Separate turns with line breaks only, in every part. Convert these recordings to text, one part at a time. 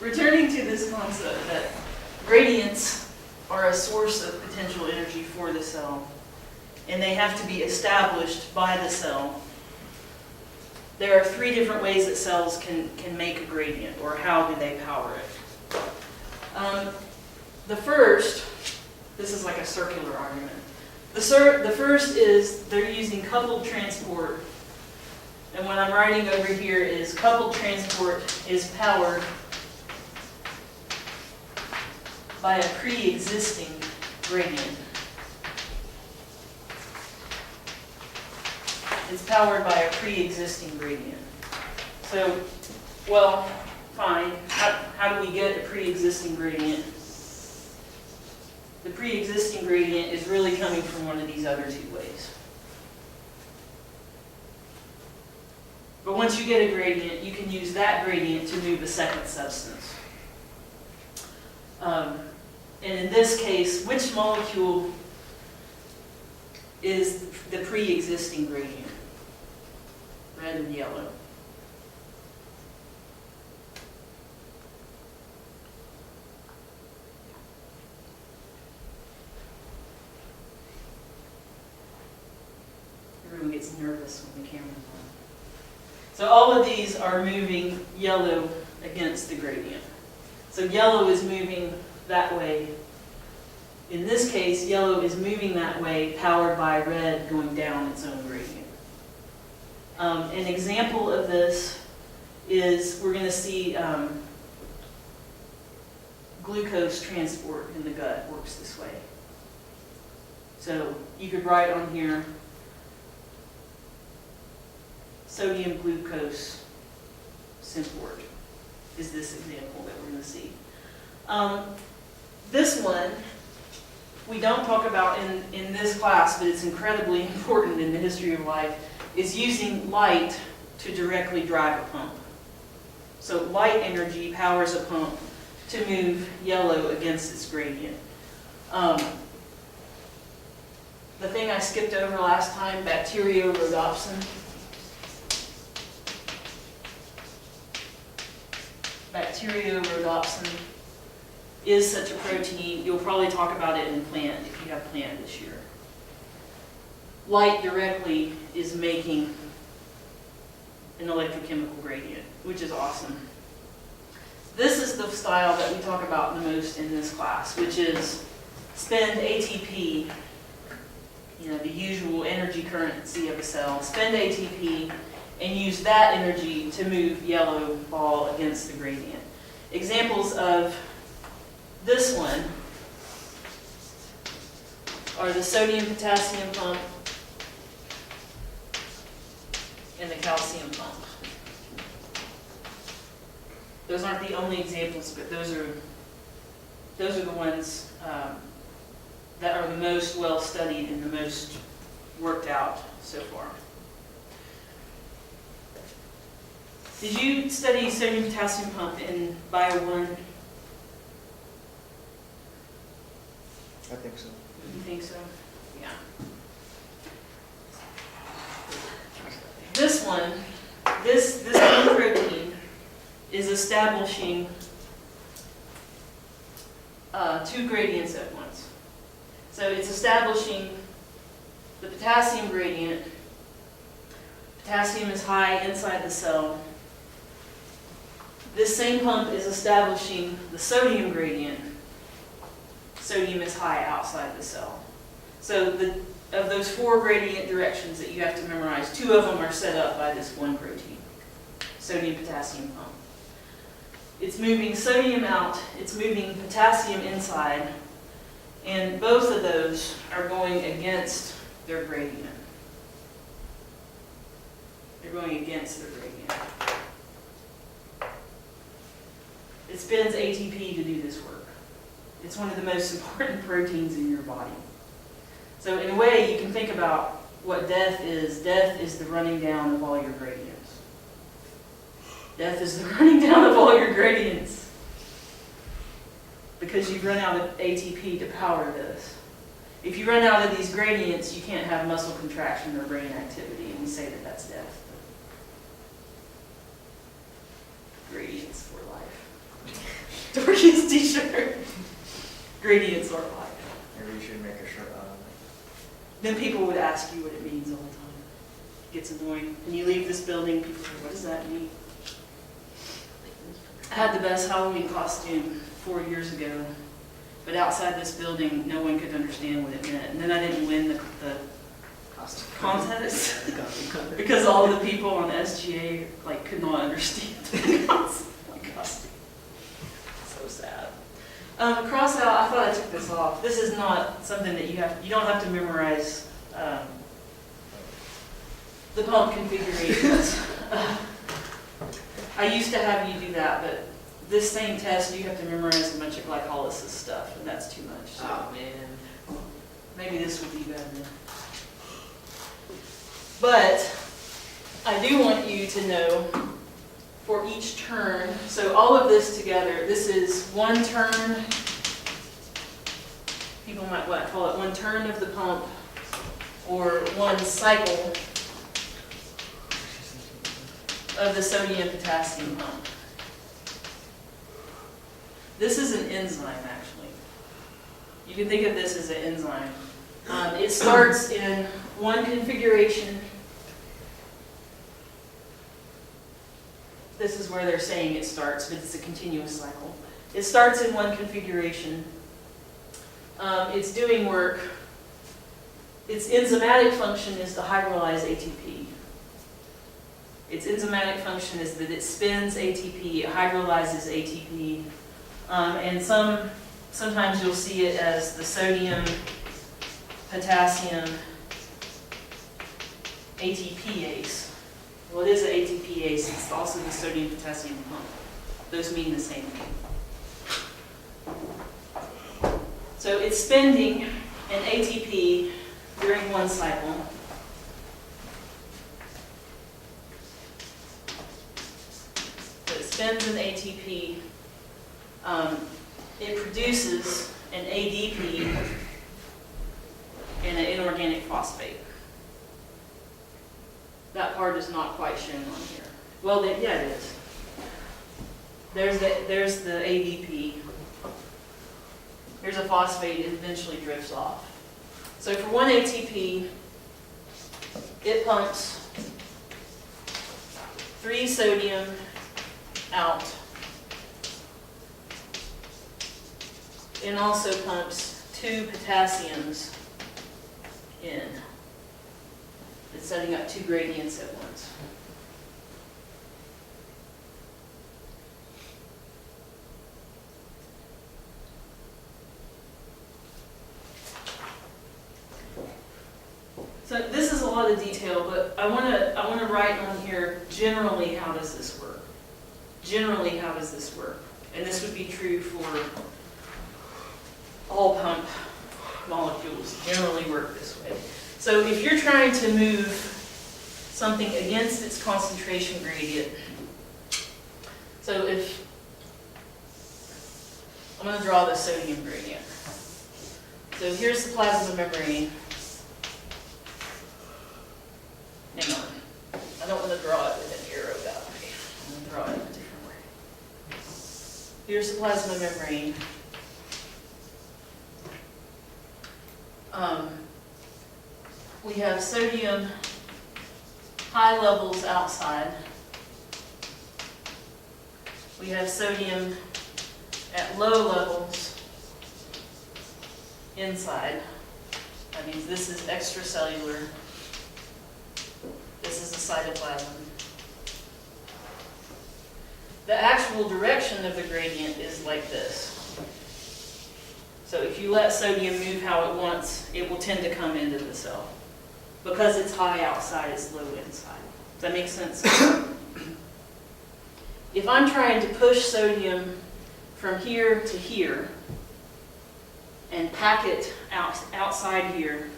returning to this concept that gradients are a source of potential energy for the cell, and they have to be established by the cell. There are three different ways that cells can make a gradient, or how do they power it. The first, this is like a circular argument. The first is they're using coupled transport, and what I'm writing over here is coupled transport is powered by a pre-existing gradient. It's powered by a pre-existing gradient. So, well, fine. How do we get a pre-existing gradient? The pre-existing gradient is really coming from one of these other two ways. But once you get a gradient, you can use that gradient to move a second substance. And in this case, which molecule is the pre-existing gradient? Red and yellow. Everyone gets nervous when the camera's on. So all of these are moving yellow against the gradient. So yellow is moving that way. In this case, yellow is moving that way, powered by red going down its own gradient. An example of this is we're going to see glucose transport in the gut works this way. So you could write on here sodium glucose symport is this example that we're going to see. This one we don't talk about in this class, but it's incredibly important in the history of life, is using light to directly drive a pump. So light energy powers a pump to move yellow against its gradient. The thing I skipped over last time, bacteriorhodopsin. Bacteriorhodopsin is such a protein. You'll probably talk about it in plant if you have plant this year. Light directly is making an electrochemical gradient, which is awesome. This is the style that we talk about the most in this class, which is spend ATP, the usual energy currency of a cell, spend ATP and use that energy to move yellow ball against the gradient. Examples of this one are the sodium-potassium pump and the calcium pump. Those aren't the only examples, but those are the ones that are the most well studied and the most worked out so far. Did you study sodium-potassium pump in Bio 1?
I think so.
You think so? Yeah. This one, this one protein is establishing two gradients at once. So it's establishing the potassium gradient. Potassium is high inside the cell. This same pump is establishing the sodium gradient. Sodium is high outside the cell. So of those four gradient directions that you have to memorize, two of them are set up by this one protein, sodium-potassium pump. It's moving sodium out, it's moving potassium inside, and both of those are going against their gradient. They're going against their gradient. It spends ATP to do this work. It's one of the most important proteins in your body. So in a way, you can think about what death is. Death is the running down of all your gradients. Death is the running down of all your gradients. Because you've run out of ATP to power this. If you run out of these gradients, you can't have muscle contraction or brain activity, and we say that that's death. Gradients for life. his t-shirt. Gradients are life.
Maybe you should make a shirt out of
Then people would ask you what it means all the time. It gets annoying. When you leave this building, people say, what does that mean? I had the best Halloween costume 4 years ago, but outside this building, no one could understand what it meant. And then I didn't win the
costume.
contest because all the people on SGA like could not understand the costume. So sad. Cross out, I thought I took this off. This is not something that you don't have to memorize the pump configurations. I used to have you do that, but this same test, you have to memorize a bunch of glycolysis stuff, and that's too much. So
Oh, man.
maybe this would be better. But I do want you to know for each turn, so all of this together, this is one turn, people might call it one turn of the pump, or one cycle of the sodium-potassium pump. This is an enzyme, actually. You can think of this as an enzyme. It starts in one configuration. This is where they're saying it starts, but it's a continuous cycle. It starts in one configuration. It's doing work. Its enzymatic function is to hydrolyze ATP. Its enzymatic function is that it spins ATP, it hydrolyzes ATP, and sometimes you'll see it as the sodium, potassium, ATPase. Well, it is an ATPase, it's also the sodium potassium pump. Those mean the same thing. So it's spending an ATP during one cycle. So it spends an ATP. It produces an ADP and an inorganic phosphate. That part is not quite shown on here. Well, yeah, it is. There's the ADP. Here's a phosphate, it eventually drifts off. So for one ATP, it pumps 3 sodium out, and also pumps 2 potassiums in. It's setting up 2 gradients at once. So this is a lot of detail, but I want to write on here generally how does this work. Generally, how does this work? And this would be true for all pump molecules. Generally work this way. So if you're trying to move something against its concentration gradient, so if I'm going to draw the sodium gradient. So here's the plasma membrane. Hang on. I don't want to draw it with an arrow that way. I'm going to draw it in a different way. Here's the plasma membrane. We have sodium high levels outside. We have sodium at low levels inside. That means this is extracellular. This is the cytoplasm. The actual direction of the gradient is like this. So if you let sodium move how it wants, it will tend to come into the cell. Because it's high outside, it's low inside. Does that make sense? If I'm trying to push sodium from here to here and pack it outside here,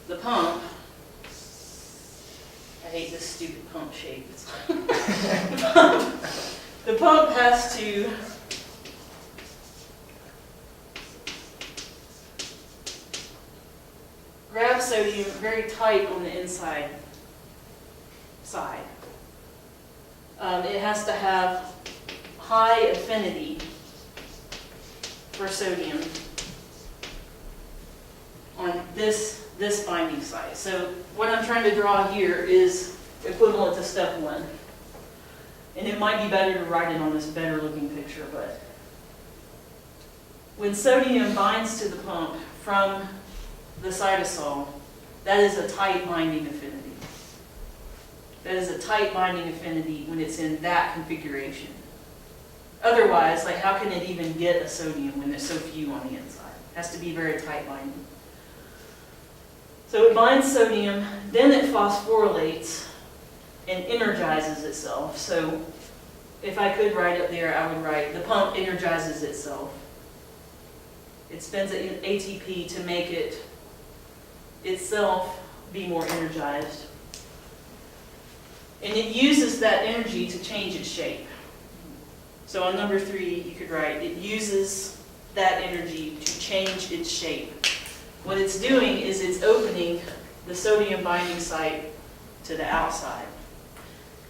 the pump, I hate this stupid pump shape. The pump has to grab sodium very tight on the inside side. It has to have high affinity for sodium on this binding site. So what I'm trying to draw here is equivalent to step 1. And it might be better to write it on this better looking picture, but when sodium binds to the pump from the cytosol, that is a tight binding affinity. That is a tight binding affinity when it's in that configuration. Otherwise, like how can it even get a sodium when there's so few on the inside? It has to be very tight binding. So it binds sodium, then it phosphorylates and energizes itself. So if I could write up there, I would write the pump energizes itself. It spends ATP to make it itself be more energized. And it uses that energy to change its shape. So on number 3, you could write, it uses that energy to change its shape. What it's doing is it's opening the sodium binding site to the outside.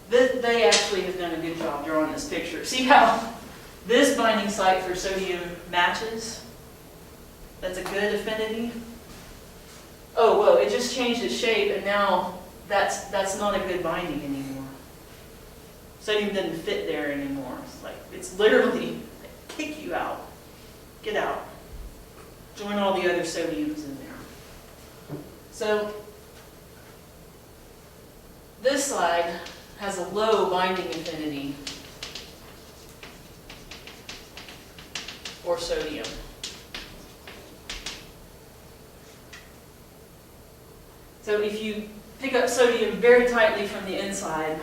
They actually have done a good job drawing this picture. See how this binding site for sodium matches? That's a good affinity. Oh, well, it just changed its shape, and now that's not a good binding anymore. Sodium doesn't fit there anymore. It's literally kick you out. Get out. Join all the other sodiums in there. So this side has a low binding affinity for sodium. So if you pick up sodium very tightly from the inside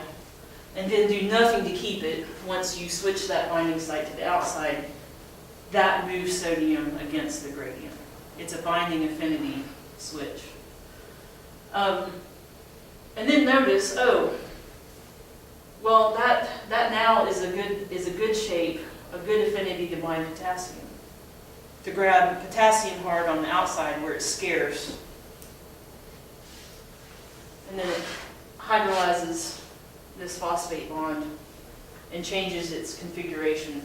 and then do nothing to keep it, once you switch that binding site to the outside, that moves sodium against the gradient. It's a binding affinity switch. And then notice, oh, well, that now is a good shape, a good affinity to bind potassium. To grab potassium hard on the outside where it's scarce. And then it hydrolyzes this phosphate bond and changes its configuration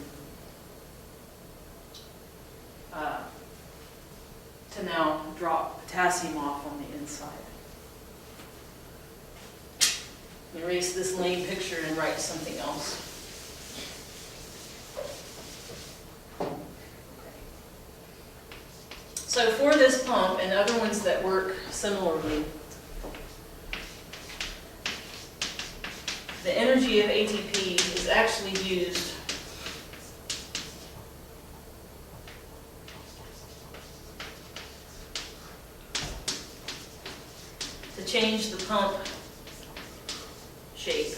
to now drop potassium off on the inside. Erase this lame picture and write something else. So for this pump and other ones that work similarly, the energy of ATP is actually used to change the pump shape.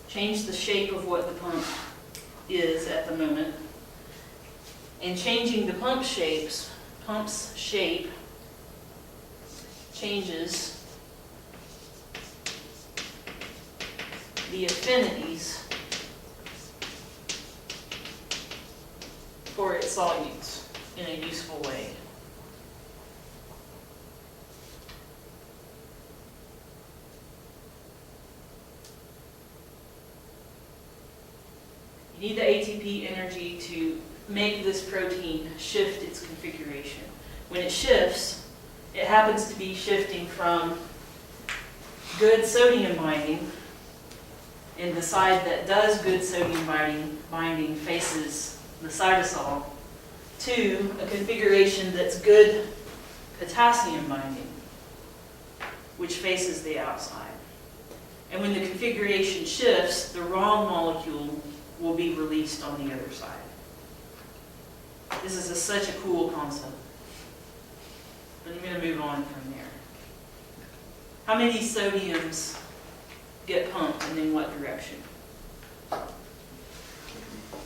Change the shape of what the pump is at the moment. And changing the pump's shape changes the affinities for its solutes in a useful way. You need the ATP energy to make this protein shift its configuration. When it shifts, it happens to be shifting from good sodium binding, and the side that does good sodium binding faces the cytosol, to a configuration that's good potassium binding, which faces the outside. And when the configuration shifts, the wrong molecule will be released on the other side. This is such a cool concept. But I'm going to move on from there. How many sodiums get pumped and in what direction?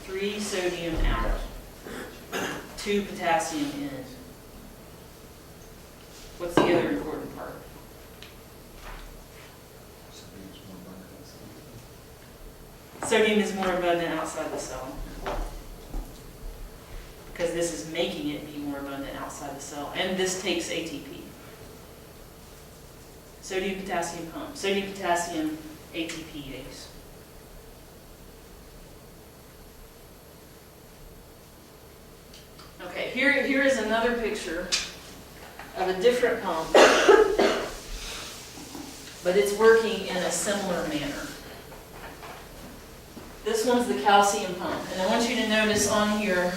3 sodium out, 2 potassium in. What's the other important part? Sodium is more abundant outside the cell. Because this is making it be more abundant outside the cell. And this takes ATP. Sodium potassium pump. Sodium potassium ATPase. Okay, here is another picture of a different pump, but it's working in a similar manner. This one's the calcium pump, and I want you to notice on here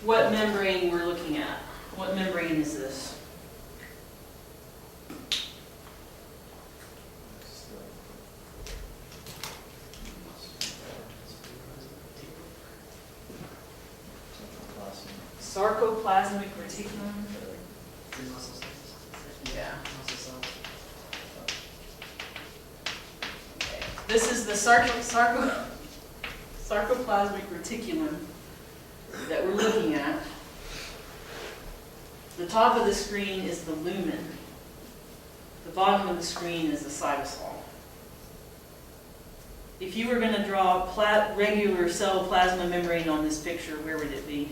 what membrane we're looking at. What membrane is this? Sarcoplasmic reticulum? Yeah. Okay. This is the sarcoplasmic reticulum that we're looking at. The top of the screen is the lumen. The bottom of the screen is the cytosol. If you were going to draw a regular cell plasma membrane on this picture, where would it be?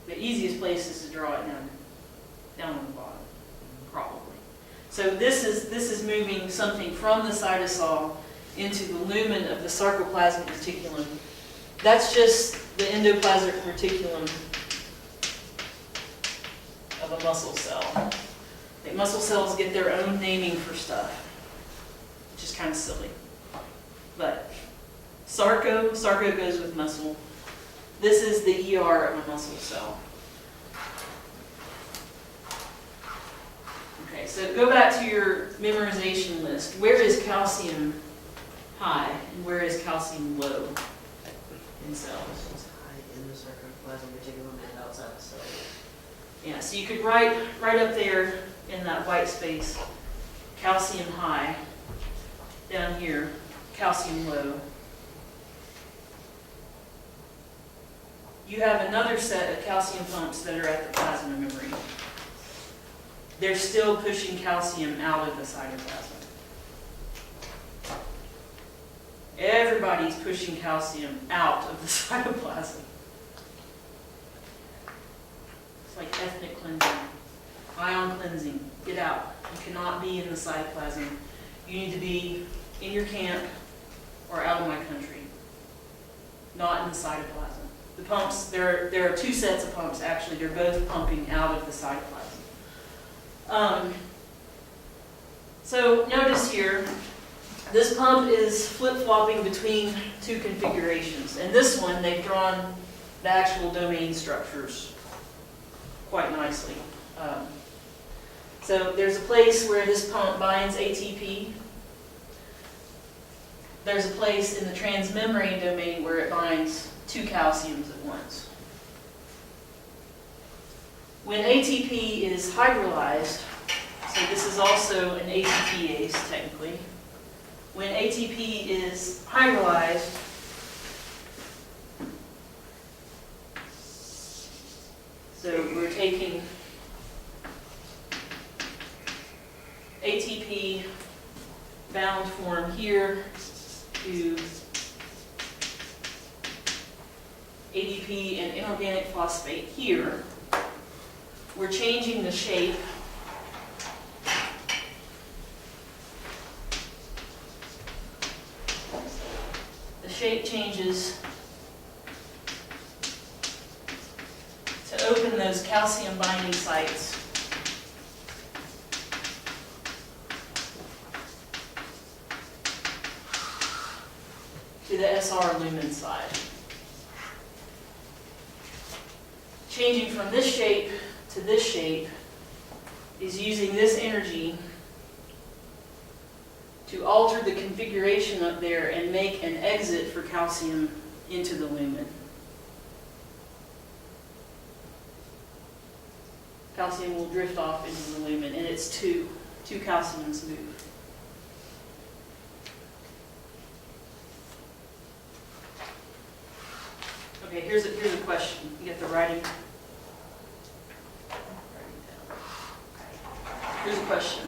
The easiest place is to draw it down on the bottom, probably. So this is moving something from the cytosol into the lumen of the sarcoplasmic reticulum. That's just the endoplasmic reticulum of a muscle cell. I think muscle cells get their own naming for stuff, which is kind of silly. But sarco goes with muscle. This is the ER of a muscle cell. Okay, so go back to your memorization list. Where is calcium high and where is calcium low in cells?
It's high in the sarcoplasmic reticulum and outside the cell.
Yeah, so you could write right up there in that white space, calcium high. Down here, calcium low. You have another set of calcium pumps that are at the plasma membrane. They're still pushing calcium out of the cytoplasm. Everybody's pushing calcium out of the cytoplasm. It's like ethnic cleansing, ion cleansing. Get out. You cannot be in the cytoplasm. You need to be in your camp or out of my country, not in the cytoplasm. The pumps, there are two sets of pumps actually. They're both pumping out of the cytoplasm. So notice here, this pump is flip-flopping between two configurations. And this one, they've drawn the actual domain structures quite nicely. So there's a place where this pump binds ATP. There's a place in the transmembrane domain where it binds two calciums at once. When ATP is hydrolyzed, so this is also an ATPase technically, when ATP is hydrolyzed, so we're taking ATP bound form here to ADP and inorganic phosphate here. We're changing the shape. The shape changes to open those calcium binding sites to the SR lumen side. Changing from this shape to this shape is using this energy to alter the configuration up there and make an exit for calcium into the lumen. Calcium will drift off into the lumen, and it's two calciums move. Okay, here's a question. You get the writing? Here's a question.